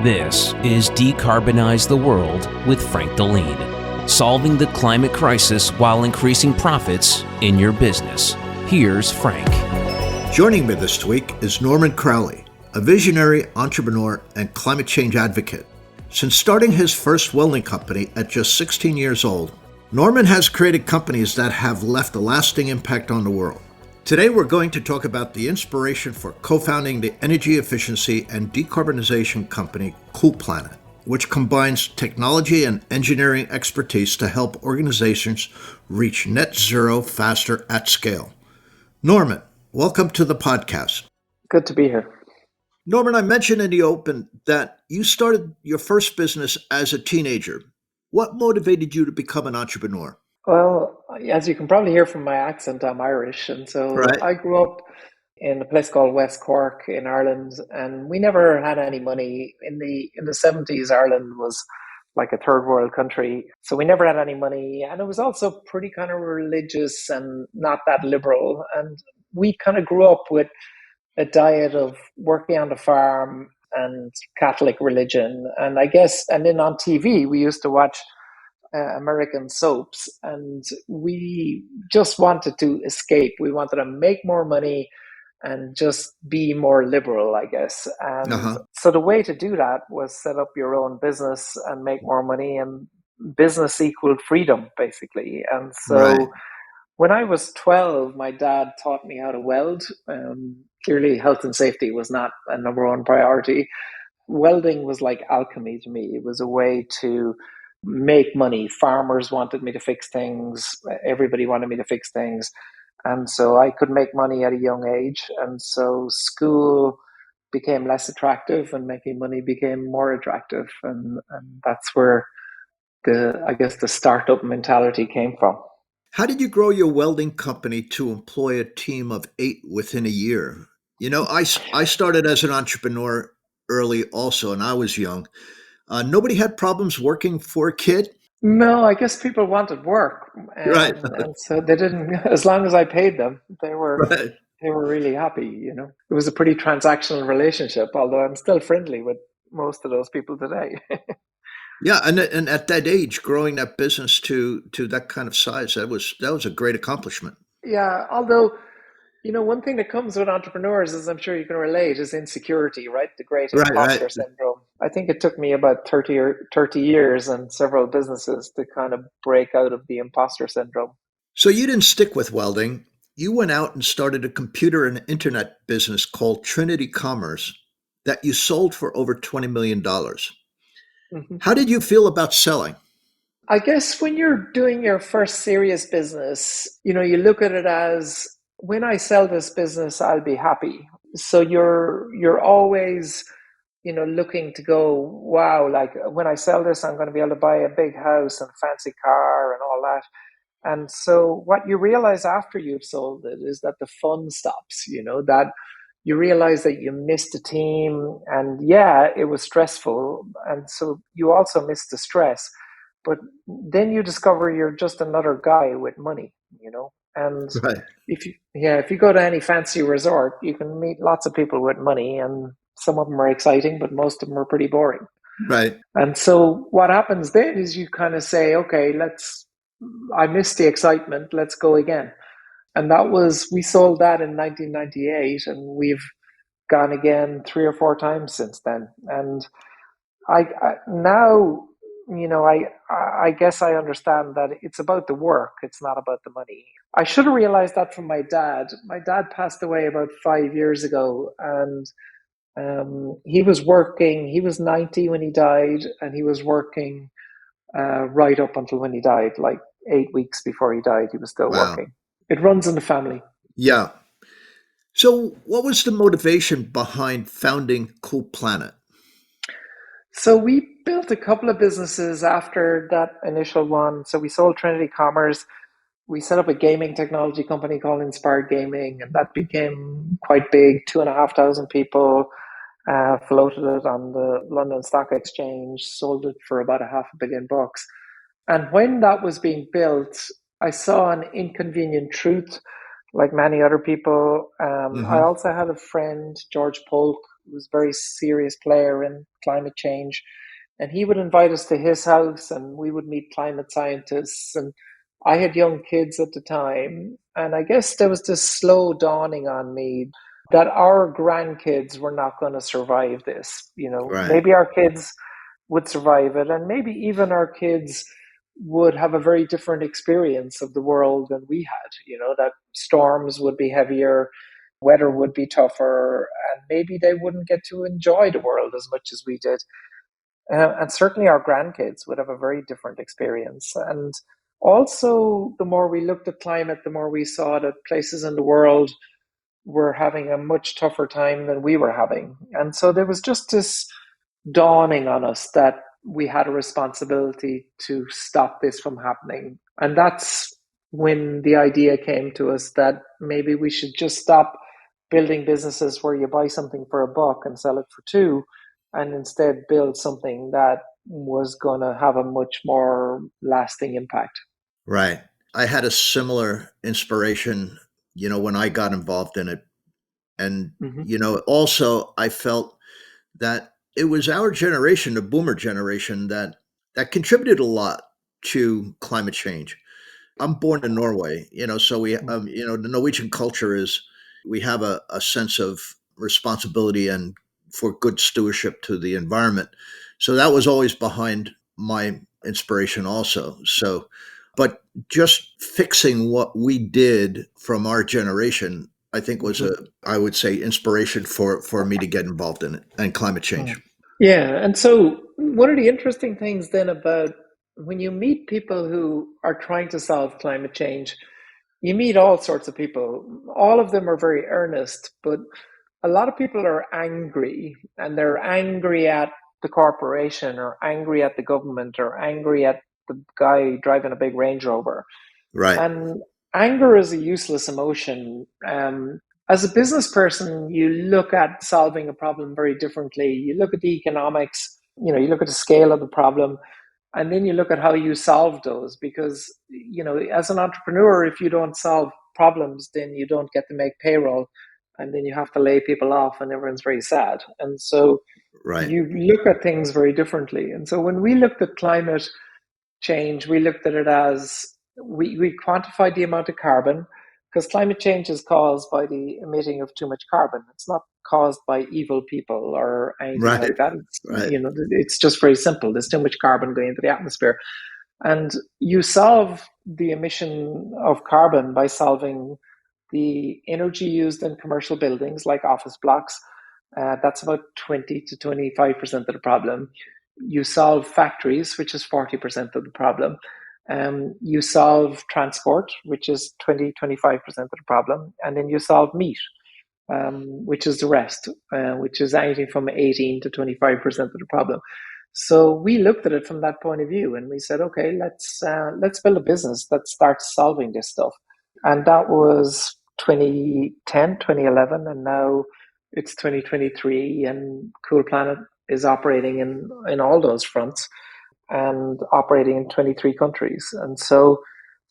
This is Decarbonize the World with Frank Deline, solving the climate crisis while increasing profits in your business. Here's Frank. Joining me this week is Norman Crowley, a visionary entrepreneur and climate change advocate. Since starting his first welding company at just 16 years old, Norman has created companies that have left a lasting impact on the world. Today, we're going to talk about the inspiration for co-founding the energy efficiency and decarbonization company CoolPlanet, which combines technology and engineering expertise to help organizations reach net zero faster at scale. Norman, welcome to the podcast. Good to be here. Norman, I mentioned in the open that you started your first business as a teenager. What motivated you to become an entrepreneur? Well, as you can probably hear from my accent, I'm Irish. And so Right. I grew up in a place called West Cork in Ireland, and we never had any money. In the 70s, Ireland was like a third world country. So we never had any money. And it was also pretty kind of religious and not that liberal. And we kind of grew up with a diet of working on the farm and Catholic religion. And then on TV, we used to watch American soaps, and we just wanted to escape. We wanted to make more money and just be more liberal, I guess. And so the way to do that was set up your own business and make more money, and business equaled freedom, basically. And so when I was 12, my dad taught me how to weld. Clearly, health and safety was not a number one priority. Welding was like alchemy to me. It was a way to make money. Farmers wanted me to fix things. Everybody wanted me to fix things. And so I could make money at a young age. And so school became less attractive and making money became more attractive. And that's where the startup mentality came from. How did you grow your welding company to employ a team of 8 within a year? You know, I started as an entrepreneur early also, and I was young. Nobody had problems working for a kid. No, I guess people wanted work, Right. and so they didn't. As long as I paid them, they were Right. really happy. You know, it was a pretty transactional relationship. Although I'm still friendly with most of those people today. Yeah, and at that age, growing that business to that kind of size, that was a great accomplishment. Yeah, although one thing that comes with entrepreneurs, as I'm sure you can relate, is insecurity, right? The great Right. imposter syndrome. I think it took me about 30 years and several businesses to kind of break out of the imposter syndrome. So you didn't stick with welding. You went out and started a computer and internet business called Trinity Commerce that you sold for over $20 million. Mhm. How did you feel about selling? I guess when you're doing your first serious business, you look at it as, when I sell this business, I'll be happy. So you're always, looking to go, wow, like when I sell this, I'm going to be able to buy a big house and a fancy car and all that. And so what you realize after you've sold it is that the fun stops, that you realize that you missed a team, and yeah, it was stressful. And so you also missed the stress. But then you discover you're just another guy with money, and Right. if you go to any fancy resort, you can meet lots of people with money, and some of them are exciting, but most of them are pretty boring. Right. And so what happens then is you kind of say, okay, I missed the excitement, let's go again. And we sold that in 1998, and we've gone again 3 or 4 times since then. And now, I guess I understand that it's about the work. It's not about the money. I should have realized that from my dad. My dad passed away about 5 years ago, and he was working. He was 90 when he died, and he was working right up until when he died, like 8 weeks before he died. He was still Wow. working. It runs in the family. Yeah. So what was the motivation behind founding CoolPlanet? So we built a couple of businesses after that initial one. So we sold Trinity Commerce. We set up a gaming technology company called Inspired Gaming, and that became quite big, 2,500 people, floated it on the London Stock Exchange, sold it for about $500 million. And when that was being built, I saw an inconvenient truth, like many other people. I also had a friend, George Polk, was a very serious player in climate change. And he would invite us to his house and we would meet climate scientists. And I had young kids at the time. And I guess there was this slow dawning on me that our grandkids were not going to survive this. Right. Maybe our kids would survive it, and maybe even our kids would have a very different experience of the world than we had. That storms would be heavier, weather would be tougher, and maybe they wouldn't get to enjoy the world as much as we did. And certainly our grandkids would have a very different experience. And also, the more we looked at climate, the more we saw that places in the world were having a much tougher time than we were having. And so there was just this dawning on us that we had a responsibility to stop this from happening. And that's when the idea came to us that maybe we should just stop building businesses where you buy something for $1 and sell it for 2, and instead build something that was going to have a much more lasting impact. Right. I had a similar inspiration, when I got involved in it. And, Mm-hmm. Also I felt that it was our generation, the boomer generation, that contributed a lot to climate change. I'm born in Norway, so the Norwegian culture is, we have a sense of responsibility and for good stewardship to the environment. So that was always behind my inspiration also. So, but just fixing what we did from our generation, I think was I would say, inspiration for me to get involved in it and climate change. Yeah. And so one of the interesting things then about when you meet people who are trying to solve climate change, you meet all sorts of people. All of them are very earnest, but a lot of people are angry, and they're angry at the corporation or angry at the government or angry at the guy driving a big Range Rover. Right. And anger is a useless emotion. As a business person, you look at solving a problem very differently. You look at the economics, you look at the scale of the problem, and then you look at how you solve those. Because, as an entrepreneur, if you don't solve problems, then you don't get to make payroll, and then you have to lay people off, and everyone's very sad. And so Right. you look at things very differently. And so when we looked at climate change, we looked at it as we quantified the amount of carbon, because climate change is caused by the emitting of too much carbon. It's not caused by evil people or anything Right. like that. Right. It's just very simple. There's too much carbon going into the atmosphere. And you solve the emission of carbon by solving the energy used in commercial buildings like office blocks. That's about 20 to 25% of the problem. You solve factories, which is 40% of the problem. You solve transport, which is 20-25% of the problem. And then you solve meat, which is the rest, which is anything from 18 to 25% of the problem. So we looked at it from that point of view, and we said, okay, let's build a business that starts solving this stuff. And that was 2010, 2011, and now it's 2023, and CoolPlanet is operating in all those fronts and operating in 23 countries. And so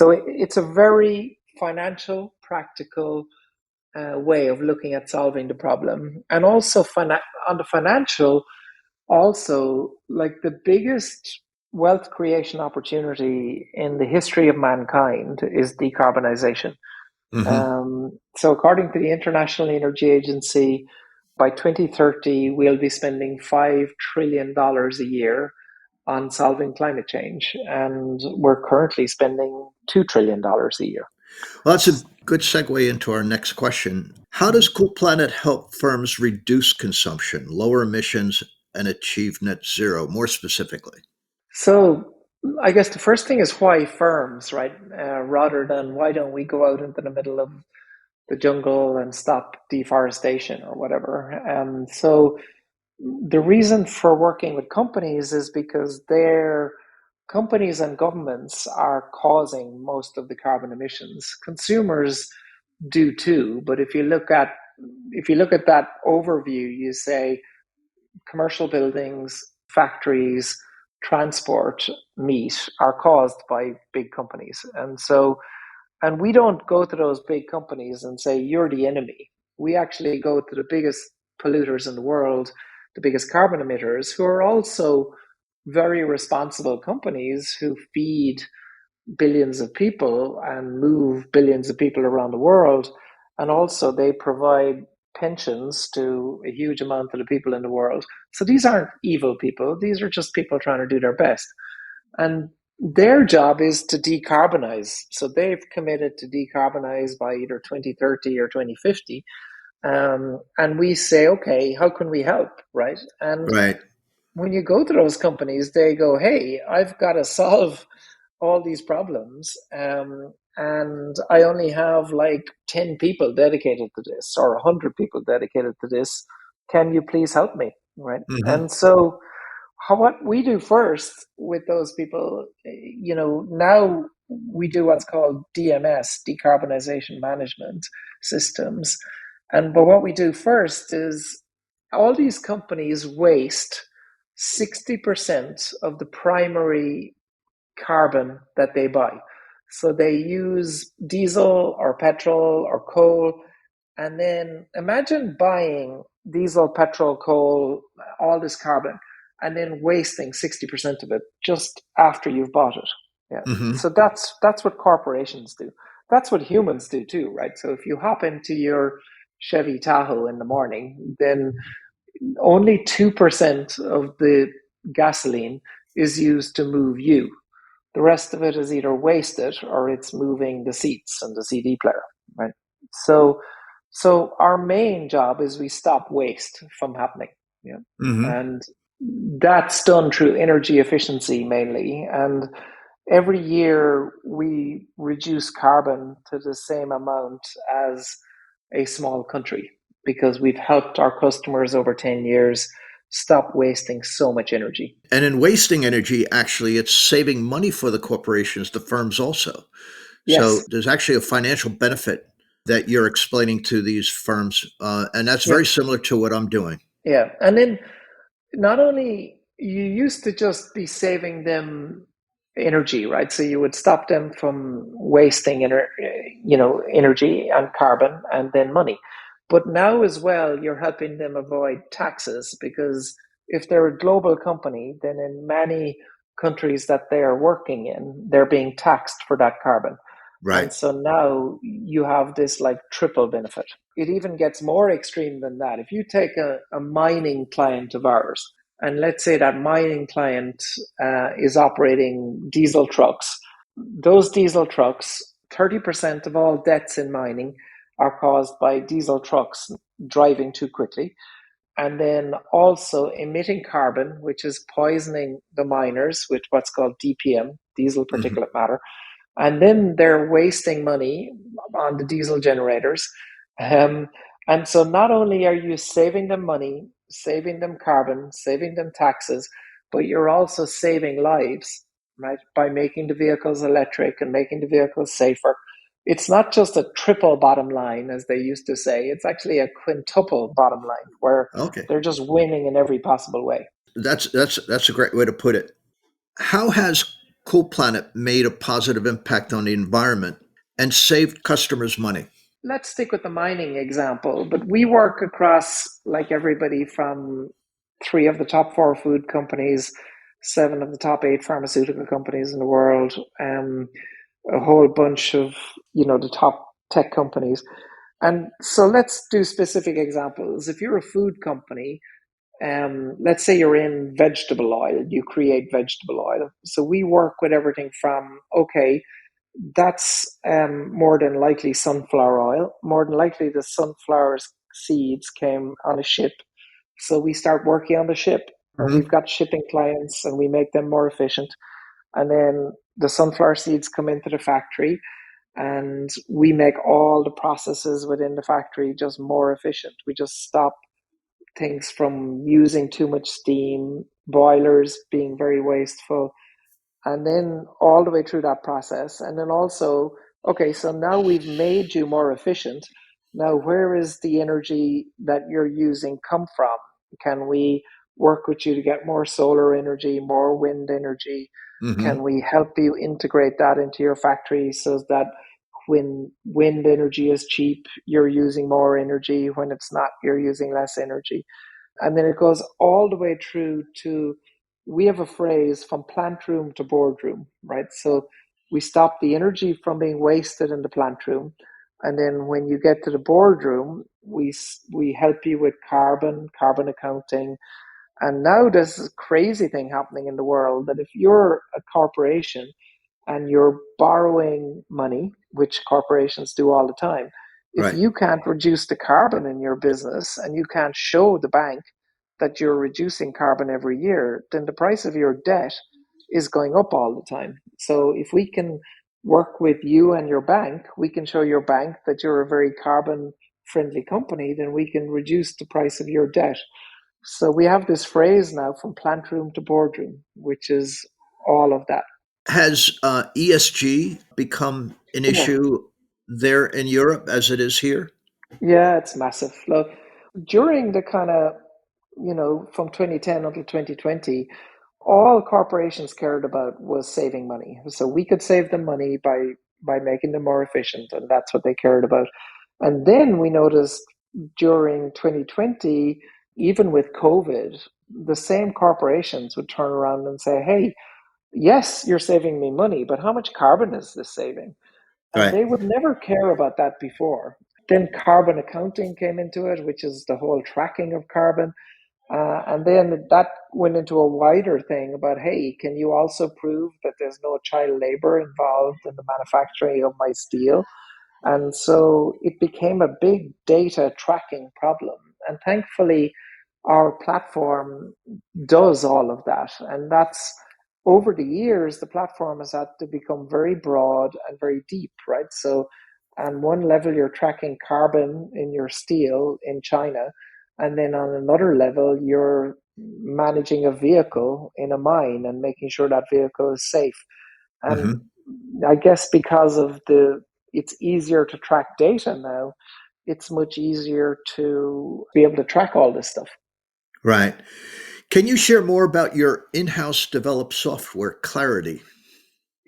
it's a very financial, practical way of looking at solving the problem. And also on the financial, also, like, the biggest wealth creation opportunity in the history of mankind is decarbonization. Hmm. So according to the International Energy Agency, by 2030, we'll be spending $5 trillion a year on solving climate change. And we're currently spending $2 trillion a year. Well, that's a good segue into our next question. How does Cool Planet help firms reduce consumption, lower emissions, and achieve net zero, more specifically? So I guess the first thing is, why firms, right? Rather than why don't we go out into the middle of the jungle and stop deforestation or whatever. So the reason for working with companies is because their companies and governments are causing most of the carbon emissions. Consumers do too, but if you look at that overview, you say commercial buildings, factories, transport, meat are caused by big companies. And we don't go to those big companies and say, you're the enemy. We actually go to the biggest polluters in the world, the biggest carbon emitters, who are also very responsible companies who feed billions of people and move billions of people around the world. And also they provide pensions to a huge amount of the people in the world. So these aren't evil people. These are just people trying to do their best. And their job is to decarbonize. So they've committed to decarbonize by either 2030 or 2050. And we say, okay, how can we help? Right. And Right. when you go to those companies, they go, hey, I've got to solve all these problems. And I only have like 10 people dedicated to this or 100 people dedicated to this. Can you please help me? Right. Mm-hmm. And so, what we do first with those people, now we do what's called DMS, decarbonization management systems. But what we do first is all these companies waste 60% of the primary carbon that they buy. So they use diesel or petrol or coal. And then imagine buying diesel, petrol, coal, all this carbon, and then wasting 60% of it just after you've bought it. Yeah. Mm-hmm. So that's what corporations do. That's what humans do too, right? So if you hop into your Chevy Tahoe in the morning, then only 2% of the gasoline is used to move you. The rest of it is either wasted or it's moving the seats and the CD player, right? So, so our main job is we stop waste from happening, yeah, Mm-hmm. and that's done through energy efficiency mainly. And every year we reduce carbon to the same amount as a small country because we've helped our customers over 10 years stop wasting so much energy. And in wasting energy, actually, it's saving money for the corporations, the firms also. So Yes. there's actually a financial benefit that you're explaining to these firms, and that's Yeah. very similar to what I'm doing. Yeah. And then not only you used to just be saving them energy, right? So you would stop them from wasting energy and carbon and then money. But now as well, you're helping them avoid taxes because if they're a global company, then in many countries that they are working in, they're being taxed for that carbon. And Right. so now you have this like triple benefit. It even gets more extreme than that. If you take a mining client of ours, and let's say that mining client is operating diesel trucks, those diesel trucks, 30% of all deaths in mining are caused by diesel trucks driving too quickly. And then also emitting carbon, which is poisoning the miners with what's called DPM, diesel Mm-hmm. particulate matter, and then they're wasting money on the diesel generators. Um, and so not only are you saving them money, saving them carbon, saving them taxes, but you're also saving lives, right? By making the vehicles electric and making the vehicles safer. It's not just a triple bottom line, as they used to say. It's actually a quintuple bottom line where Okay, they're just winning in every possible way. that's a great way to put it. How has CoolPlanet made a positive impact on the environment and saved customers money? Let's stick with the mining example, but we work across like everybody from three of the top four food companies, seven of the top eight pharmaceutical companies in the world, a whole bunch of the top tech companies. And so let's do specific examples. If you're a food company, let's say you're in vegetable oil, you create vegetable oil. So we work with everything from, okay, that's more than likely sunflower oil. More than likely, the sunflower seeds came on a ship. So we start working on the ship, and we've Mm-hmm. got shipping clients, and we make them more efficient. And then the sunflower seeds come into the factory, and we make all the processes within the factory just more efficient. We just stop things from using too much steam, boilers being very wasteful, and then all the way through that process. And then also, okay, so now we've made you more efficient. Now, where is the energy that you're using come from? Can we work with you to get more solar energy, more wind energy? Mm-hmm. Can we help you integrate that into your factory so that When wind energy is cheap, you're using more energy. When it's not, you're using less energy. And then it goes all the way through to, we have a phrase from plant room to boardroom, right? So we stop the energy from being wasted in the plant room. And then when you get to the boardroom, we help you with carbon accounting. And now there's this crazy thing happening in the world that if you're a corporation and you're borrowing money, which corporations do all the time, if Right. you can't reduce the carbon in your business and you can't show the bank that you're reducing carbon every year, then the price of your debt is going up all the time. So if we can work with you and your bank, we can show your bank that you're a very carbon friendly company, then we can reduce the price of your debt. So we have this phrase now from plant room to boardroom, which is all of that. Has ESG become an Yeah. issue there in Europe as it is here? Yeah, it's massive. Look, during the kind of, from 2010 until 2020, all corporations cared about was saving money. So we could save them money by making them more efficient, and that's what they cared about. And then we noticed during 2020, even with COVID, the same corporations would turn around and say, "Hey, yes, you're saving me money, but how much carbon is this saving?" And Right. they would never care about that before. Then carbon accounting came into it, which is the whole tracking of carbon. And then that went into a wider thing about, hey, can you also prove that there's no child labor involved in the manufacturing of my steel? And so it became a big data tracking problem. And thankfully, our platform does all of that. And that's over the years, the platform has had to become very broad and very deep, right? So, on one level, you're tracking carbon in your steel in China. And then on another level, you're managing a vehicle in a mine and making sure that vehicle is safe. And Hmm. I guess because of it's easier to track data now, it's much easier to be able to track all this stuff. Right. Can you share more about your in-house developed software, Clarity?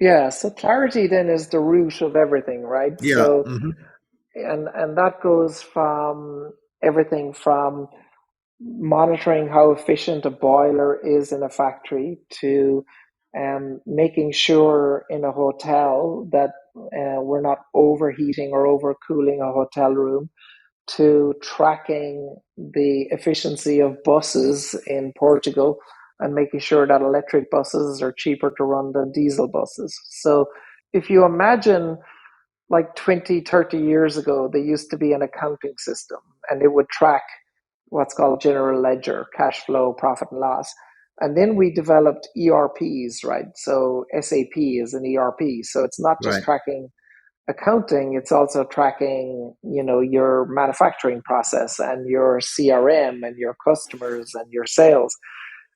Yeah, so clarity then is the root of everything, right? Yeah. So Hmm. and that goes from everything from monitoring how efficient a boiler is in a factory to making sure in a hotel that we're not overheating or overcooling a hotel room, to tracking the efficiency of buses in Portugal and making sure that electric buses are cheaper to run than diesel buses. So if you imagine like 20, 30 years ago, there used to be an accounting system and it would track what's called general ledger, cash flow, profit and loss. And then we developed ERPs, right? So SAP is an ERP. So it's not just Right. tracking accounting, it's also tracking, your manufacturing process and your CRM and your customers and your sales.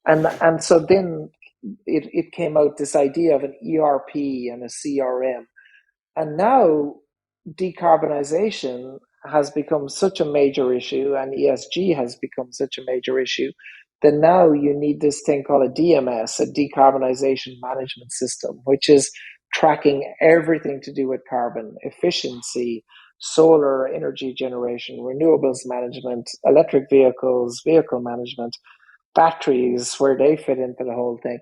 And so then it came out this idea of an ERP and a CRM. And now decarbonization has become such a major issue and ESG has become such a major issue that now you need this thing called a DMS, a decarbonization management system, which is tracking everything to do with carbon efficiency, solar energy generation, renewables management, electric vehicles, vehicle management, batteries, where they fit into the whole thing.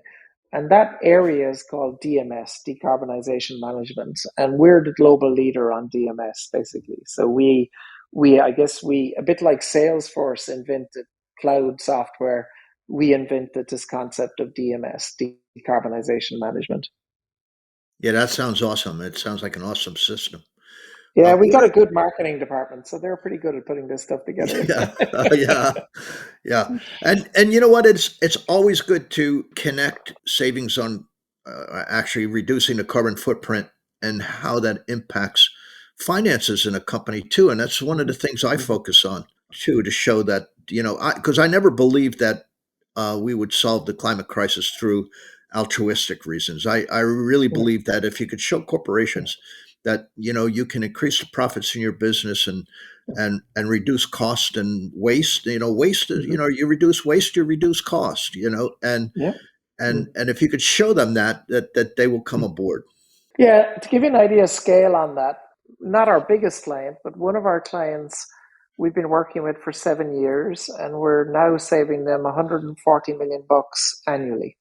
And that area is called DMS, decarbonization management. And we're the global leader on DMS, basically. So I guess a bit like Salesforce invented cloud software, we invented this concept of DMS, decarbonization management. Yeah, that sounds awesome. It sounds like an awesome system. Yeah, we What got a are, good marketing department, so they're pretty good at putting this stuff together. yeah, yeah, yeah. And you know what? It's always good to connect savings on actually reducing the carbon footprint and how that impacts finances in a company too. And that's one of the Mhm, things I mhm, focus on too, to show that, because I never believed that we would solve the climate crisis through altruistic reasons. I really yeah, believe that if you could show corporations that you can increase the profits in your business and reduce cost and waste. Waste is, mhm, you reduce waste, you reduce cost. And yeah. and Mm. and if you could show them that they will come aboard. Yeah, to give you an idea of scale on that, not our biggest client, but one of our clients we've been working with for 7 years, and we're now saving them 140 million bucks annually.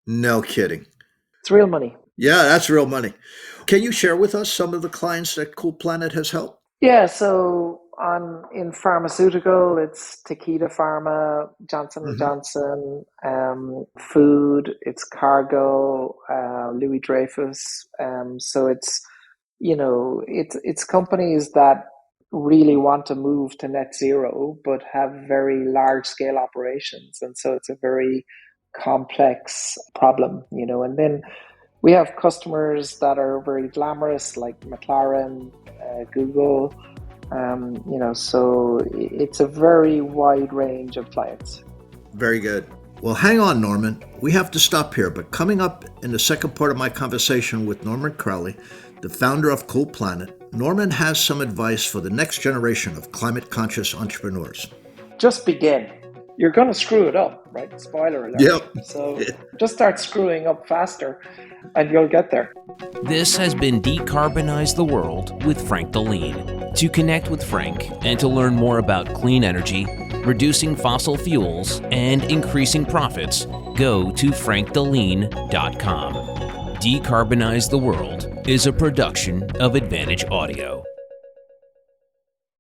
No kidding. It's real money. Yeah, that's real money. Can you share with us some of the clients that CoolPlanet has helped? Yeah, so in pharmaceutical, it's Takeda Pharma, Johnson and Hmm. Johnson. Food, it's Cargill, Louis Dreyfus. So it's companies that really want to move to net zero, but have very large scale operations, and so it's a very complex problem. And then we have customers that are very glamorous, like McLaren, Google. So it's a very wide range of clients. Very good. Well, hang on, Norman. We have to stop here, but coming up in the second part of my conversation with Norman Crowley, the founder of CoolPlanet, Norman has some advice for the next generation of climate-conscious entrepreneurs. Just begin. You're going to screw it up, right? Spoiler alert. Yep. So just start screwing up faster and you'll get there. This has been Decarbonize the World with Frank Deline. To connect with Frank and to learn more about clean energy, reducing fossil fuels, and increasing profits, go to frankdeline.com. Decarbonize the World is a production of Advantage Audio.